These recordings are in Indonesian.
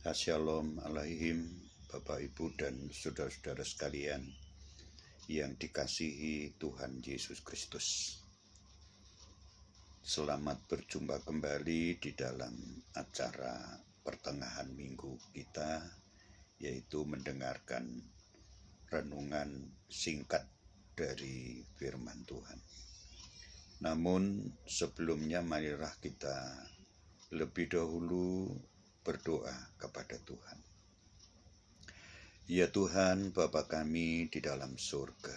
Shalom alaihim, Bapak Ibu dan saudara-saudara sekalian yang dikasihi Tuhan Yesus Kristus. Selamat berjumpa kembali di dalam acara pertengahan minggu kita, yaitu mendengarkan renungan singkat dari firman Tuhan. Namun sebelumnya marilah kita lebih dahulu berdoa kepada Tuhan. Ya Tuhan, Bapa kami di dalam surga,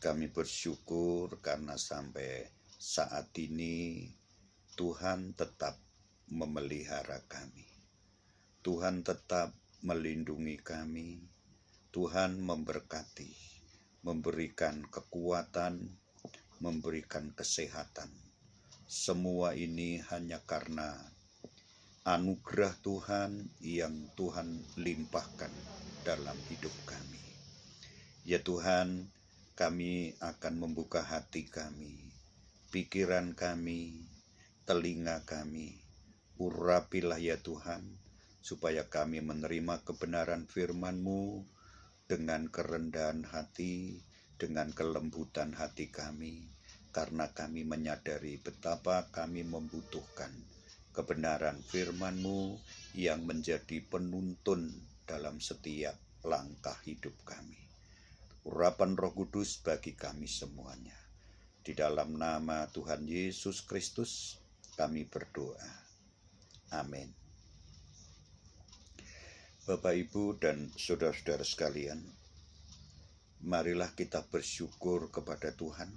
kami bersyukur karena sampai saat ini Tuhan tetap memelihara kami. Tuhan tetap melindungi kami. Tuhan memberkati, memberikan kekuatan, memberikan kesehatan. Semua ini hanya karena anugerah Tuhan yang Tuhan limpahkan dalam hidup kami. Ya Tuhan, kami akan membuka hati kami, pikiran kami, telinga kami. Urapilah ya Tuhan, supaya kami menerima kebenaran firman-Mu dengan kerendahan hati, dengan kelembutan hati kami, karena kami menyadari betapa kami membutuhkan kebenaran firman-Mu yang menjadi penuntun dalam setiap langkah hidup kami. Urapan Roh Kudus bagi kami semuanya. Di dalam nama Tuhan Yesus Kristus kami berdoa. Amin. Bapak, Ibu, dan saudara-saudara sekalian, marilah kita bersyukur kepada Tuhan,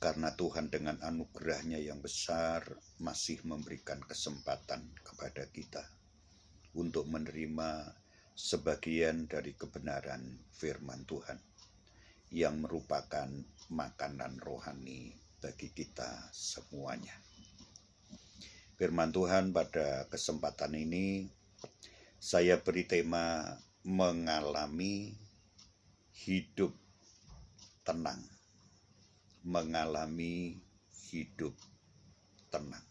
karena Tuhan dengan anugerahnya yang besar masih memberikan kesempatan kepada kita untuk menerima sebagian dari kebenaran firman Tuhan yang merupakan makanan rohani bagi kita semuanya. Firman Tuhan pada kesempatan ini saya beri tema mengalami hidup tenang. Mengalami hidup tenang.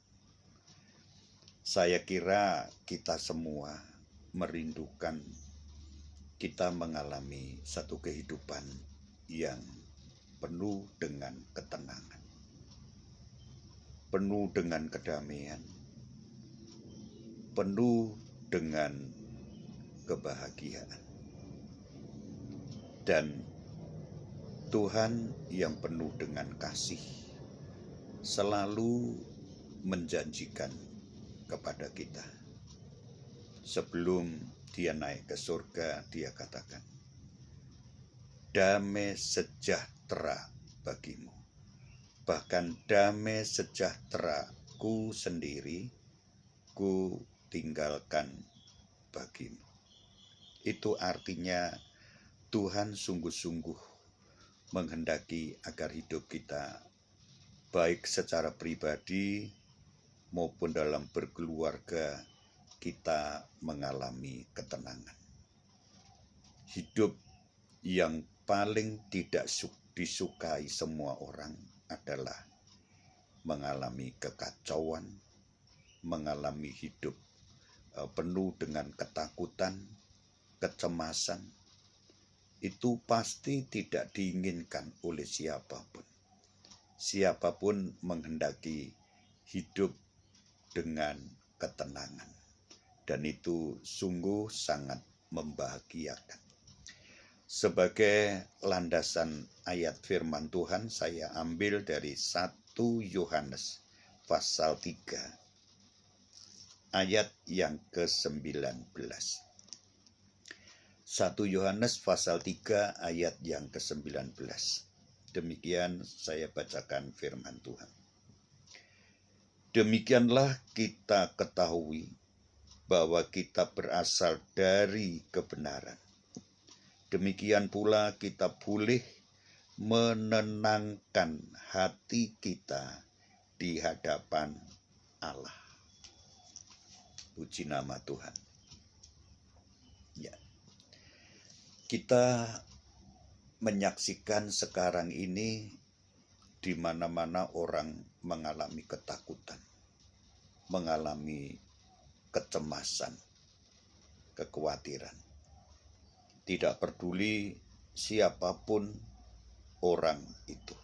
Saya kira kita semua merindukan kita mengalami satu kehidupan yang penuh dengan ketenangan, penuh dengan kedamaian, penuh dengan kebahagiaan. Dan Tuhan yang penuh dengan kasih selalu menjanjikan kepada kita. Sebelum dia naik ke surga, dia katakan, damai sejahtera bagimu. Bahkan damai sejahtera ku sendiri, ku tinggalkan bagimu. Itu artinya Tuhan sungguh-sungguh menghendaki agar hidup kita, baik secara pribadi maupun dalam berkeluarga, kita mengalami ketenangan. Hidup yang paling tidak disukai semua orang adalah mengalami kekacauan, mengalami hidup penuh dengan ketakutan, kecemasan. Itu pasti tidak diinginkan oleh siapapun. Siapapun menghendaki hidup dengan ketenangan. Dan itu sungguh sangat membahagiakan. Sebagai landasan ayat firman Tuhan, saya ambil dari 1 Yohanes pasal 3, ayat yang ke-19. 1 Yohanes pasal 3 ayat yang ke-19. Demikian saya bacakan firman Tuhan. Demikianlah kita ketahui bahwa kita berasal dari kebenaran. Demikian pula kita boleh menenangkan hati kita di hadapan Allah. Puji nama Tuhan. Ya. Kita menyaksikan sekarang ini di mana-mana orang mengalami ketakutan, mengalami kecemasan, kekhawatiran. Tidak peduli siapapun orang itu.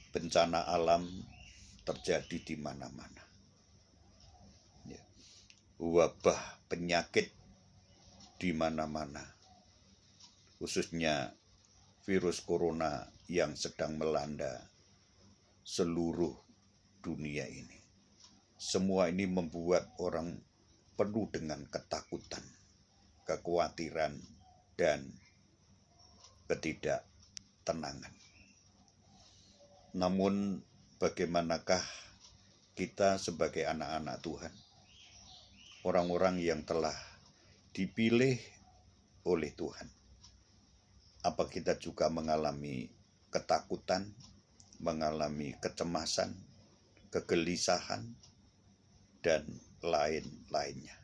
Bencana alam terjadi di mana-mana. Wabah penyakit di mana-mana. Khususnya virus corona yang sedang melanda seluruh dunia ini. Semua ini membuat orang penuh dengan ketakutan, kekhawatiran, dan ketidaktenangan. Namun bagaimanakah kita sebagai anak-anak Tuhan, orang-orang yang telah dipilih oleh Tuhan? Apa kita juga mengalami ketakutan, mengalami kecemasan, kegelisahan, dan lain-lainnya?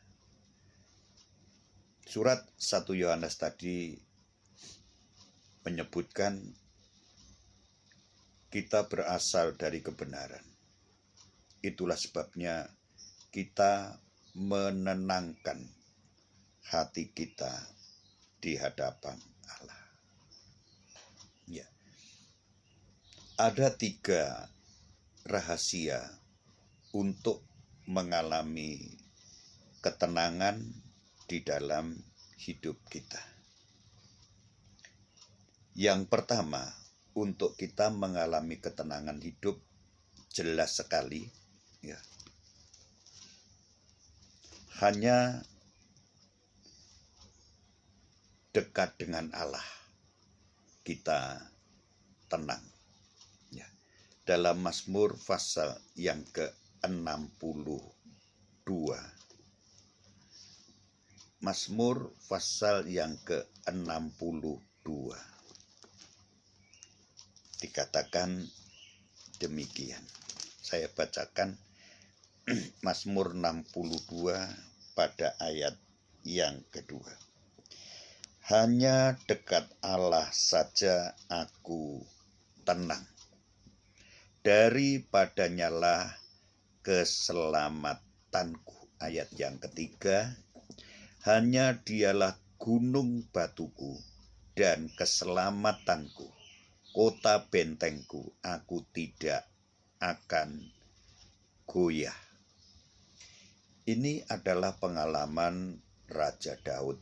Surat 1 Yohanes tadi menyebutkan kita berasal dari kebenaran. Itulah sebabnya kita menenangkan hati kita di hadapan Allah. Ya. Ada 3 rahasia untuk mengalami ketenangan di dalam hidup kita. Yang pertama, untuk kita mengalami ketenangan hidup jelas sekali, ya, hanya dekat dengan Allah kita tenang. Ya. Dalam Mazmur pasal yang ke-62, Mazmur pasal yang ke-62 dikatakan demikian. Saya bacakan Mazmur 62 pada ayat yang kedua. Hanya dekat Allah saja aku tenang. Daripadanya lah keselamatanku. Ayat yang ketiga. Hanya dialah gunung batuku dan keselamatanku, kota bentengku, aku tidak akan goyah. Ini adalah pengalaman Raja Daud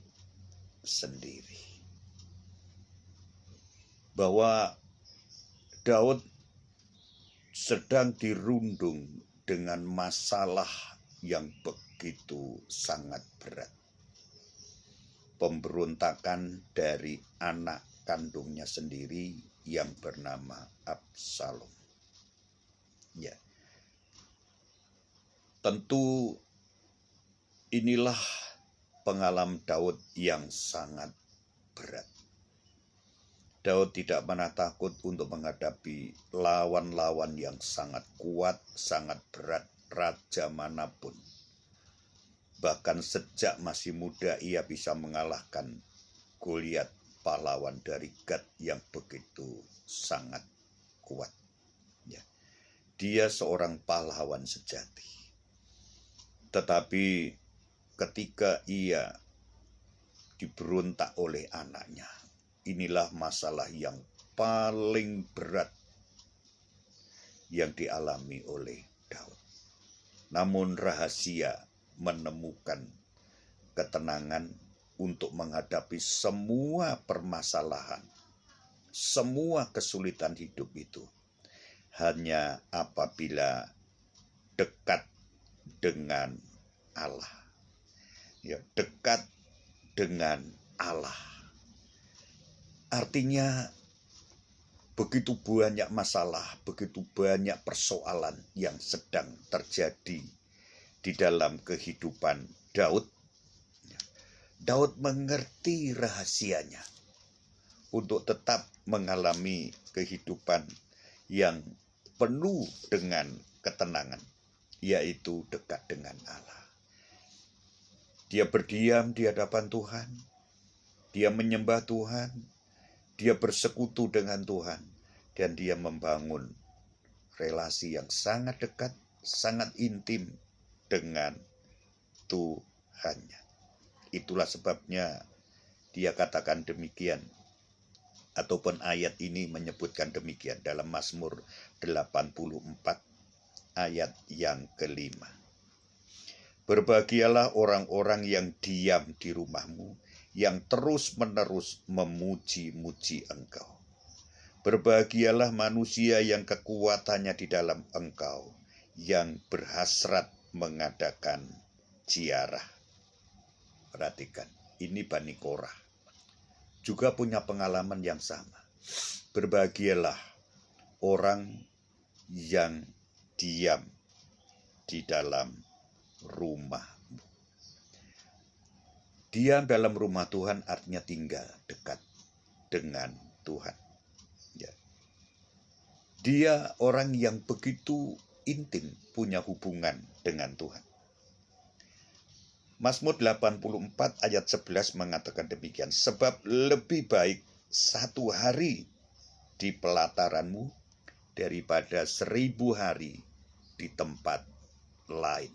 sendiri. Bahwa Daud sedang dirundung dengan masalah yang begitu sangat berat. Pemberontakan dari anak kandungnya sendiri yang bernama Absalom. Ya. Tentu inilah pengalaman Daud yang sangat berat. Daud tidak pernah takut untuk menghadapi lawan-lawan yang sangat kuat, sangat berat, raja manapun. Bahkan sejak masih muda ia bisa mengalahkan Goliat, pahlawan dari Gad yang begitu sangat kuat. Ya. Dia seorang pahlawan sejati. Tetapi ketika ia diberontak oleh anaknya, inilah masalah yang paling berat yang dialami oleh Daud. Namun rahasia menemukan ketenangan untuk menghadapi semua permasalahan, semua kesulitan hidup itu hanya apabila dekat dengan Allah. Ya, dekat dengan Allah. Artinya begitu banyak masalah, begitu banyak persoalan yang sedang terjadi di dalam kehidupan Daud. Daud mengerti rahasianya untuk tetap mengalami kehidupan yang penuh dengan ketenangan, yaitu dekat dengan Allah. Dia berdiam di hadapan Tuhan, dia menyembah Tuhan, dia bersekutu dengan Tuhan, dan dia membangun relasi yang sangat dekat, sangat intim dengan Tuhannya. Itulah sebabnya dia katakan demikian, ataupun ayat ini menyebutkan demikian dalam Mazmur 84 ayat yang kelima. Berbahagialah orang-orang yang diam di rumahmu, yang terus-menerus memuji-muji engkau. Berbahagialah manusia yang kekuatannya di dalam engkau, yang berhasrat mengadakan ziarah. Perhatikan, ini Bani Korah juga punya pengalaman yang sama. Berbahagialah orang yang diam di dalam rumahmu. Diam dalam rumah Tuhan artinya tinggal dekat dengan Tuhan. Ya. Dia orang yang begitu intim punya hubungan dengan Tuhan. Mazmur 84 ayat 11 mengatakan demikian. Sebab lebih baik 1 hari di pelataranmu daripada 1000 hari di tempat lain.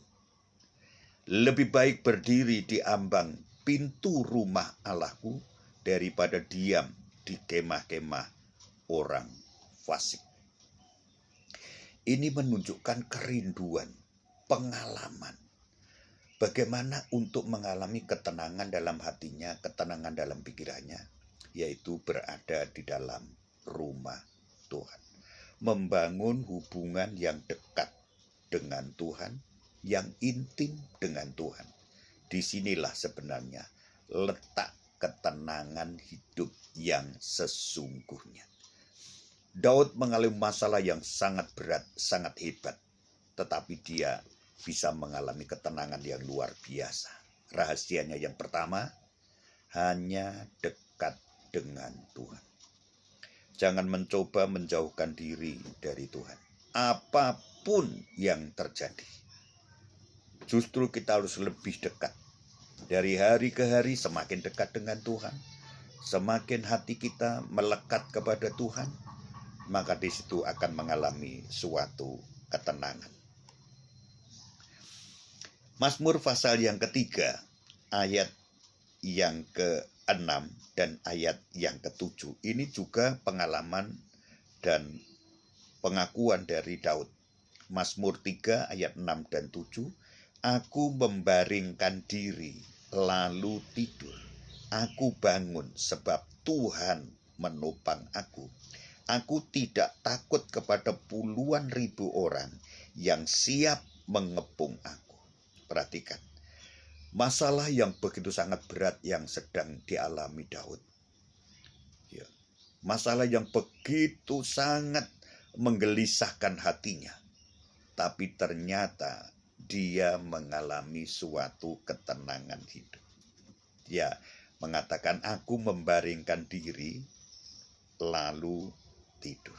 Lebih baik berdiri di ambang pintu rumah Allahku daripada diam di kemah-kemah orang fasik. Ini menunjukkan kerinduan, pengalaman. Bagaimana untuk mengalami ketenangan dalam hatinya, ketenangan dalam pikirannya, yaitu berada di dalam rumah Tuhan. Membangun hubungan yang dekat dengan Tuhan, yang intim dengan Tuhan. Disinilah sebenarnya letak ketenangan hidup yang sesungguhnya. Daud mengalami masalah yang sangat berat, sangat hebat, tetapi dia bisa mengalami ketenangan yang luar biasa. Rahasianya yang pertama, hanya dekat dengan Tuhan. Jangan mencoba menjauhkan diri dari Tuhan. Apapun yang terjadi, justru kita harus lebih dekat. Dari hari ke hari semakin dekat dengan Tuhan, semakin hati kita melekat kepada Tuhan, maka di situ akan mengalami suatu ketenangan. Mazmur pasal yang ketiga, ayat yang ke-6 dan ayat yang ke-7. Ini juga pengalaman dan pengakuan dari Daud. Mazmur 3 ayat 6 dan 7. Aku membaringkan diri lalu tidur. Aku bangun sebab Tuhan menopang aku. Aku tidak takut kepada puluhan ribu orang yang siap mengepung aku. Perhatikan, masalah yang begitu sangat berat yang sedang dialami Daud. Ya, masalah yang begitu sangat menggelisahkan hatinya. Tapi ternyata dia mengalami suatu ketenangan hidup. Dia mengatakan, aku membaringkan diri lalu tidur.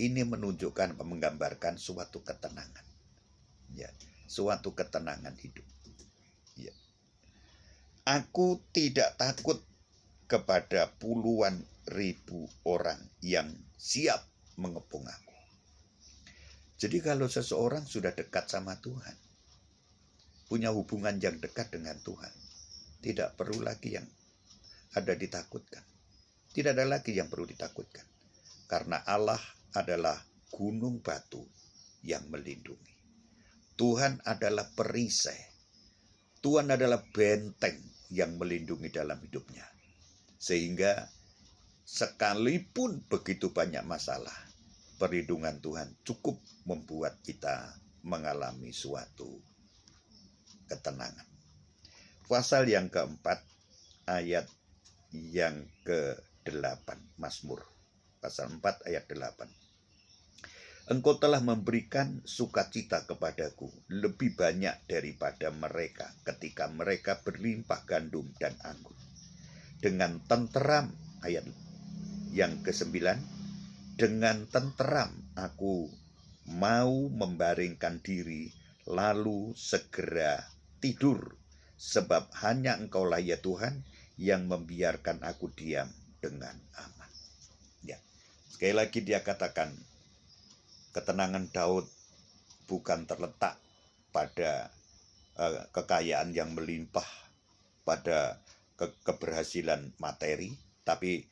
Ini menunjukkan, menggambarkan suatu ketenangan. Ya, suatu ketenangan hidup. Ya. Aku tidak takut kepada puluhan ribu orang yang siap mengepung aku. Jadi kalau seseorang sudah dekat sama Tuhan, punya hubungan yang dekat dengan Tuhan, tidak perlu lagi yang ada ditakutkan. Tidak ada lagi yang perlu ditakutkan. Karena Allah adalah gunung batu yang melindungi. Tuhan adalah perisai. Tuhan adalah benteng yang melindungi dalam hidupnya. Sehingga sekalipun begitu banyak masalah, perlindungan Tuhan cukup membuat kita mengalami suatu ketenangan. Pasal yang keempat, ayat yang ke-8, Mazmur. Pasal 4 ayat 8. Engkau telah memberikan sukacita kepadaku lebih banyak daripada mereka ketika mereka berlimpah gandum dan anggur. Dengan tenteram, ayat yang ke-9, dengan tenteram aku mau membaringkan diri lalu segera tidur, sebab hanya Engkaulah ya Tuhan yang membiarkan aku diam dengan aman. Ya, sekali lagi dia katakan, ketenangan Daud bukan terletak pada kekayaan yang melimpah pada keberhasilan materi, tapi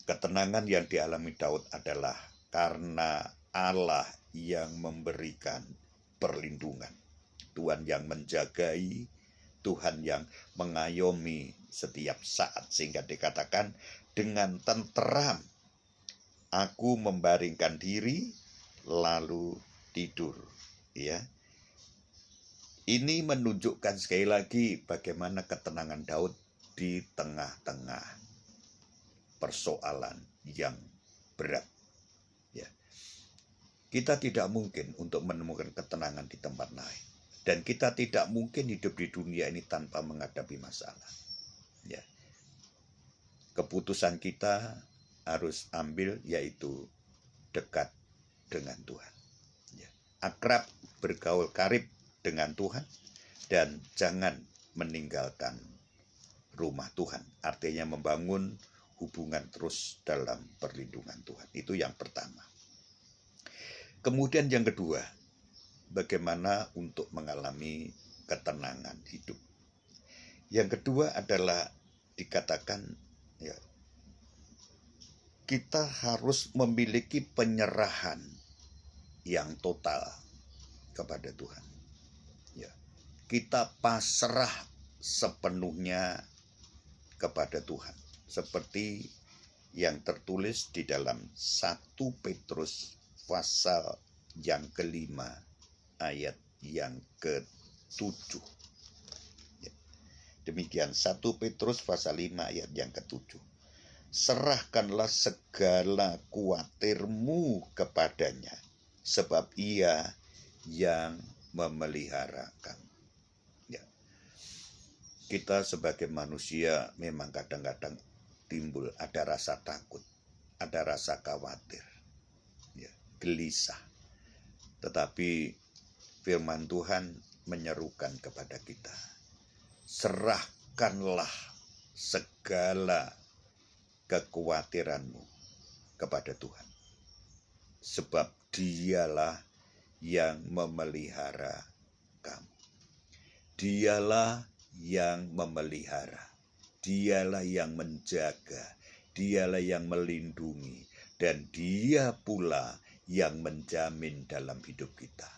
ketenangan yang dialami Daud adalah karena Allah yang memberikan perlindungan, Tuhan yang menjagai, Tuhan yang mengayomi setiap saat, sehingga dikatakan dengan tenteram aku membaringkan diri lalu tidur. Ya, ini menunjukkan sekali lagi bagaimana ketenangan Daud di tengah-tengah persoalan yang berat. Ya, kita tidak mungkin untuk menemukan ketenangan di tempat lain, dan kita tidak mungkin hidup di dunia ini tanpa menghadapi masalah. Ya, keputusan kita harus ambil, yaitu dekat dengan Tuhan. Ya, akrab, bergaul karib dengan Tuhan, dan jangan meninggalkan rumah Tuhan. Artinya membangun hubungan terus dalam perlindungan Tuhan. Itu yang pertama. Kemudian yang kedua, bagaimana untuk mengalami ketenangan hidup. Yang kedua adalah dikatakan, ya, kita harus memiliki penyerahan yang total kepada Tuhan. Ya, kita pasrah sepenuhnya kepada Tuhan, seperti yang tertulis di dalam 1 Petrus pasal yang ke-5 ayat yang ke-7. Ya, demikian 1 Petrus pasal 5 ayat yang ke-7. Serahkanlah segala kuatirmu kepadanya, sebab Ia yang memeliharakan. Ya. Kita sebagai manusia memang kadang-kadang timbul ada rasa takut, ada rasa khawatir, ya, gelisah. Tetapi firman Tuhan menyerukan kepada kita, serahkanlah segala kekhawatiranmu kepada Tuhan, sebab Dialah yang memelihara kamu. Dialah yang memelihara, Dialah yang menjaga, Dialah yang melindungi, dan Dia pula yang menjamin dalam hidup kita.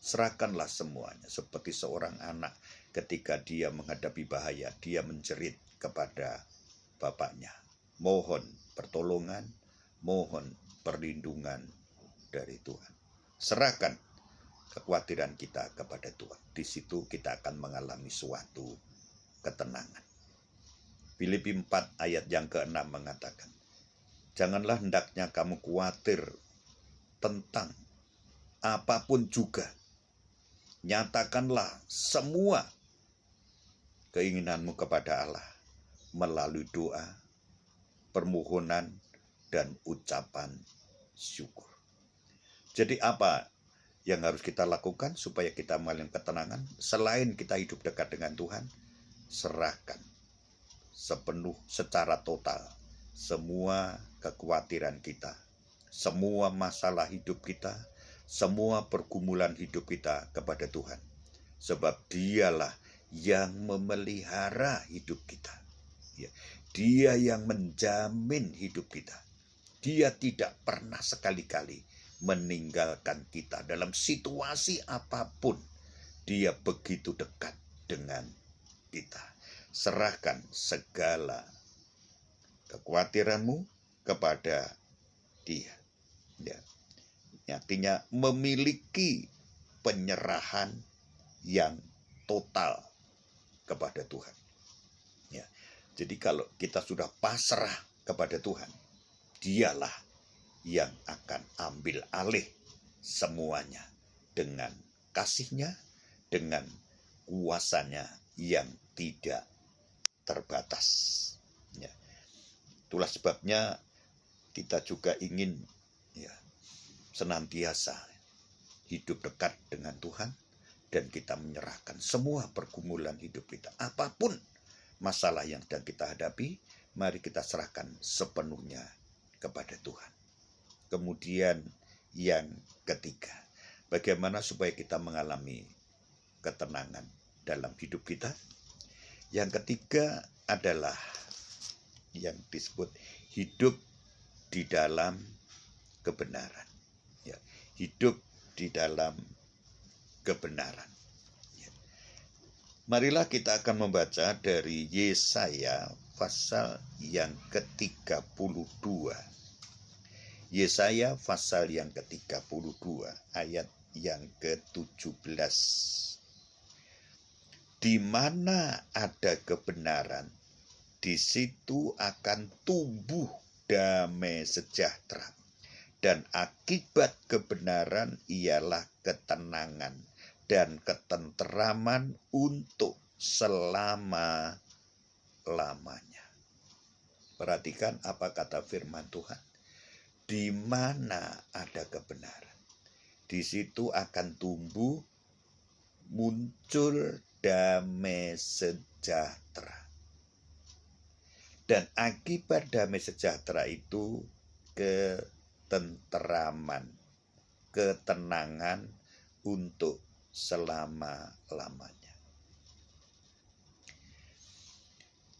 Serahkanlah semuanya, seperti seorang anak ketika dia menghadapi bahaya, dia menjerit kepada bapaknya, mohon pertolongan, mohon perlindungan dari Tuhan. Serahkan kekhawatiran kita kepada Tuhan. Di situ kita akan mengalami suatu ketenangan. Filipi 4 ayat yang ke-6 mengatakan, janganlah hendaknya kamu khawatir tentang apapun juga. Nyatakanlah semua keinginanmu kepada Allah melalui doa, permohonan, dan ucapan syukur. Jadi apa yang harus kita lakukan supaya kita mengalami ketenangan? Selain kita hidup dekat dengan Tuhan, serahkan secara total semua kekhawatiran kita, semua masalah hidup kita, semua pergumulan hidup kita kepada Tuhan. Sebab Dialah yang memelihara hidup kita. Ya, Dia yang menjamin hidup kita. Dia tidak pernah sekali-kali meninggalkan kita dalam situasi apapun. Dia begitu dekat dengan kita. Serahkan segala kekhawatiranmu kepada Dia. Ya. Artinya memiliki penyerahan yang total kepada Tuhan. Ya. Jadi kalau kita sudah pasrah kepada Tuhan, Dialah yang akan ambil alih semuanya dengan kasih-Nya, dengan kuasa-Nya yang tidak terbatas. Ya. Itulah sebabnya kita juga ingin, ya, senantiasa hidup dekat dengan Tuhan, dan kita menyerahkan semua pergumulan hidup kita. Apapun masalah yang sedang kita hadapi, mari kita serahkan sepenuhnya kepada Tuhan. Kemudian yang ketiga, bagaimana supaya kita mengalami ketenangan dalam hidup kita. Yang ketiga adalah yang disebut hidup di dalam kebenaran. Ya, hidup di dalam kebenaran. Ya. Marilah kita akan membaca dari Yesaya pasal yang ke-32. Yesaya pasal yang ke-32 ayat yang ke-17. Di mana ada kebenaran, di situ akan tumbuh damai sejahtera. Dan akibat kebenaran ialah ketenangan dan ketenteraman untuk selama-lamanya. Perhatikan apa kata firman Tuhan. Di mana ada kebenaran, di situ akan tumbuh, muncul damai sejahtera. Dan akibat damai sejahtera itu ketenteraman, ketenangan untuk selama-lamanya.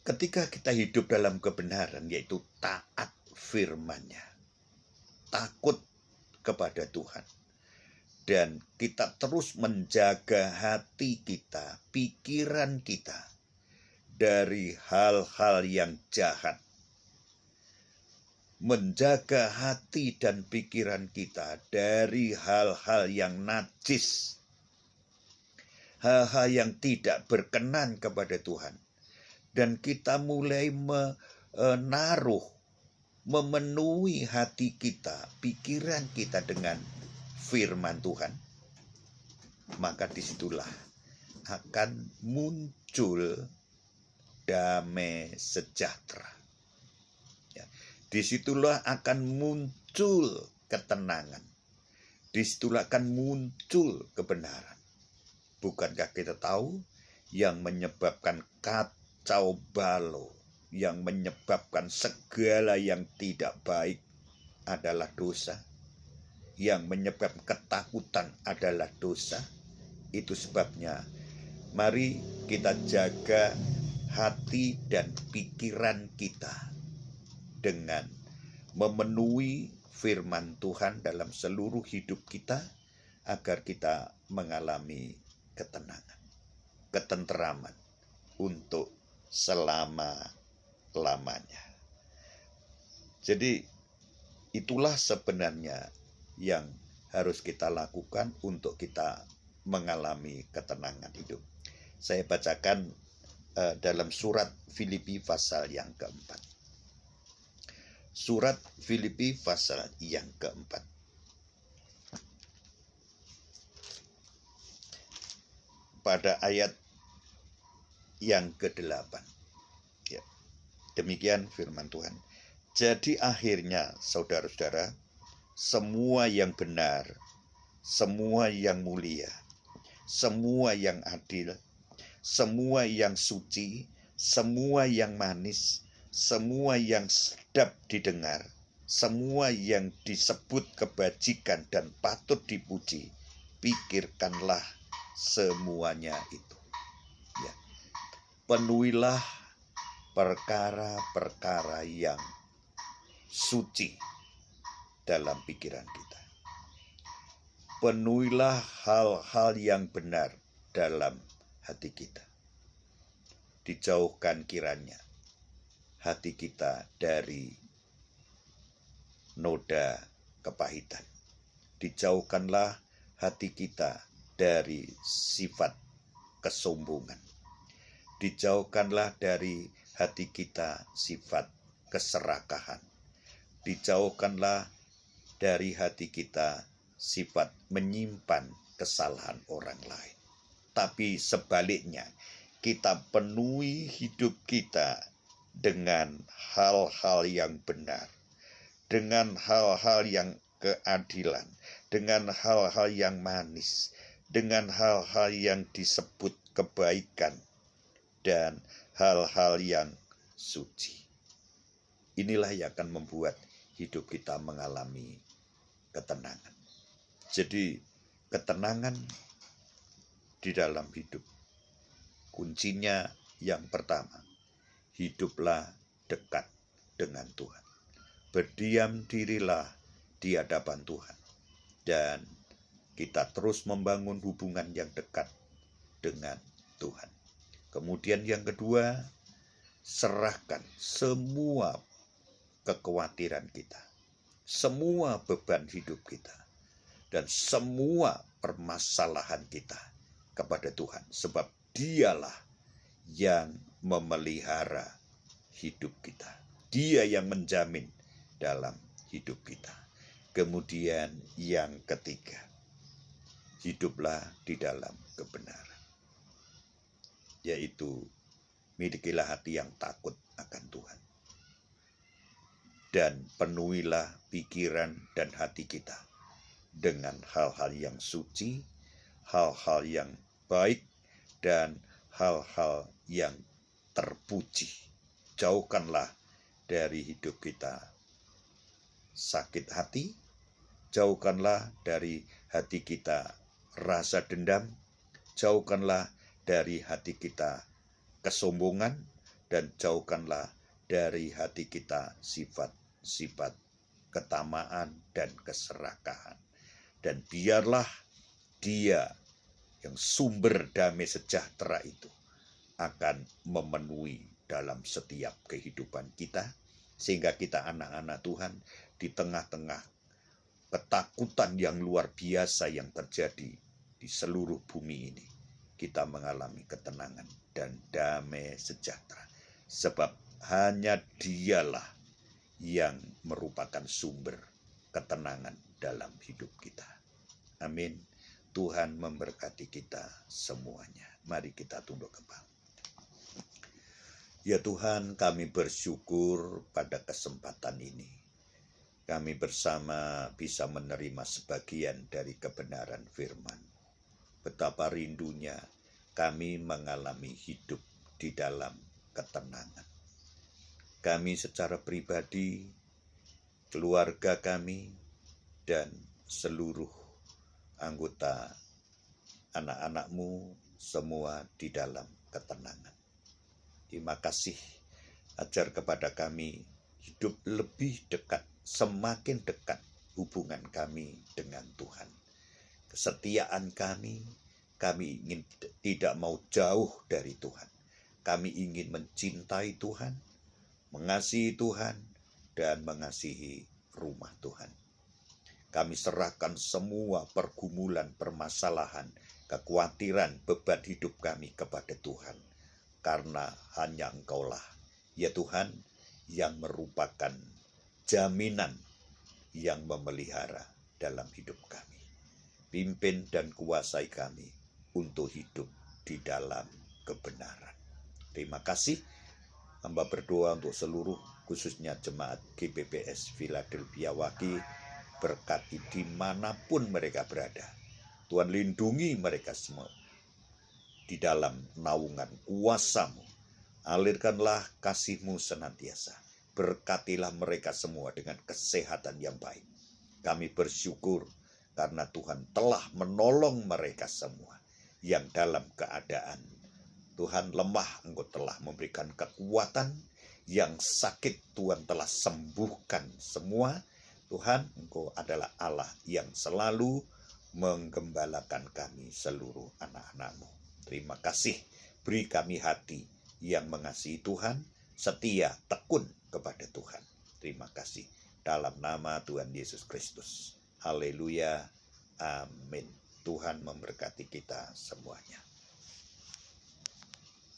Ketika kita hidup dalam kebenaran, yaitu taat firman-Nya, takut kepada Tuhan, dan kita terus menjaga hati kita, pikiran kita dari hal-hal yang jahat. Menjaga hati dan pikiran kita dari hal-hal yang najis. Hal-hal yang tidak berkenan kepada Tuhan. Dan kita mulai memenuhi hati kita, pikiran kita dengan firman Tuhan, maka disitulah akan muncul damai sejahtera. Ya, disitulah akan muncul ketenangan. Disitulah akan muncul kebenaran. Bukankah kita tahu yang menyebabkan kacau balau, yang menyebabkan segala yang tidak baik adalah dosa? Yang menyebabkan ketakutan adalah dosa. Itu sebabnya mari kita jaga hati dan pikiran kita dengan memenuhi firman Tuhan dalam seluruh hidup kita, agar kita mengalami ketenangan, ketenteraman untuk selama-lamanya. Jadi itulah sebenarnya yang harus kita lakukan untuk kita mengalami ketenangan hidup. Saya bacakan dalam surat Filipi pasal yang keempat. Surat Filipi pasal yang keempat. Pada ayat yang ke-8. Ya. Demikian firman Tuhan. Jadi akhirnya saudara-saudara, semua yang benar, semua yang mulia, semua yang adil, semua yang suci, semua yang manis, semua yang sedap didengar, semua yang disebut kebajikan dan patut dipuji, pikirkanlah semuanya itu. Ya. Penuhilah perkara-perkara yang suci dalam pikiran kita. Penuhilah hal-hal yang benar dalam hati kita. Dijauhkan kiranya hati kita dari noda kepahitan. Dijauhkanlah hati kita dari sifat kesombongan. Dijauhkanlah dari hati kita sifat keserakahan. Dijauhkanlah dari hati kita sifat menyimpan kesalahan orang lain. Tapi sebaliknya, kita penuhi hidup kita dengan hal-hal yang benar, dengan hal-hal yang keadilan, dengan hal-hal yang manis, dengan hal-hal yang disebut kebaikan, dan hal-hal yang suci. Inilah yang akan membuat hidup kita mengalami ketenangan. Jadi ketenangan di dalam hidup Kuncinya yang pertama, hiduplah dekat dengan Tuhan. Berdiam dirilah di hadapan Tuhan. Dan kita terus membangun hubungan yang dekat dengan Tuhan. Kemudian yang kedua, serahkan semua kekhawatiran kita, semua beban hidup kita, dan semua permasalahan kita kepada Tuhan. Sebab Dialah yang memelihara hidup kita. Dia yang menjamin dalam hidup kita. Kemudian yang ketiga, hiduplah di dalam kebenaran. Yaitu, milikilah hati yang takut akan Tuhan. Dan penuhilah pikiran dan hati kita dengan hal-hal yang suci, hal-hal yang baik, dan hal-hal yang terpuji. Jauhkanlah dari hidup kita sakit hati, jauhkanlah dari hati kita rasa dendam, jauhkanlah dari hati kita kesombongan, dan jauhkanlah dari hati kita sifat-sifat ketamaan dan keserakahan. Dan biarlah Dia yang sumber damai sejahtera itu akan memenuhi dalam setiap kehidupan kita, sehingga kita anak-anak Tuhan di tengah-tengah ketakutan yang luar biasa yang terjadi di seluruh bumi ini, kita mengalami ketenangan dan damai sejahtera. Sebab hanya Dialah yang merupakan sumber ketenangan dalam hidup kita. Amin. Tuhan memberkati kita semuanya. Mari kita tunduk kepala. Ya Tuhan, kami bersyukur pada kesempatan ini. Kami bersama bisa menerima sebagian dari kebenaran firman. Betapa rindunya kami mengalami hidup di dalam ketenangan. Kami secara pribadi, keluarga kami, dan seluruh anggota anak-anak-Mu semua di dalam ketenangan. Terima kasih, ajar kepada kami hidup lebih dekat, semakin dekat hubungan kami dengan Tuhan. Kesetiaan kami ingin tidak mau jauh dari Tuhan. Kami ingin mencintai Tuhan, mengasihi Tuhan, dan mengasihi rumah Tuhan. Kami serahkan semua pergumulan, permasalahan, kekhawatiran, beban hidup kami kepada Tuhan. Karena hanya Engkaulah, ya Tuhan, yang merupakan jaminan yang memelihara dalam hidup kami. Pimpin dan kuasai kami untuk hidup di dalam kebenaran. Terima kasih. Hamba berdoa untuk seluruh, khususnya jemaat GBBS Philadelphia Wagi, berkati dimanapun mereka berada. Tuhan lindungi mereka semua di dalam naungan kuasa-Mu. Alirkanlah kasih-Mu senantiasa. Berkatilah mereka semua dengan kesehatan yang baik. Kami bersyukur karena Tuhan telah menolong mereka semua yang dalam keadaan Tuhan lemah. Engkau telah memberikan kekuatan, yang sakit Tuhan telah sembuhkan semua. Tuhan, Engkau adalah Allah yang selalu menggembalakan kami seluruh anak-anak-Mu. Terima kasih, beri kami hati yang mengasihi Tuhan, setia, tekun kepada Tuhan. Terima kasih. Dalam nama Tuhan Yesus Kristus. Haleluya. Amin. Tuhan memberkati kita semuanya.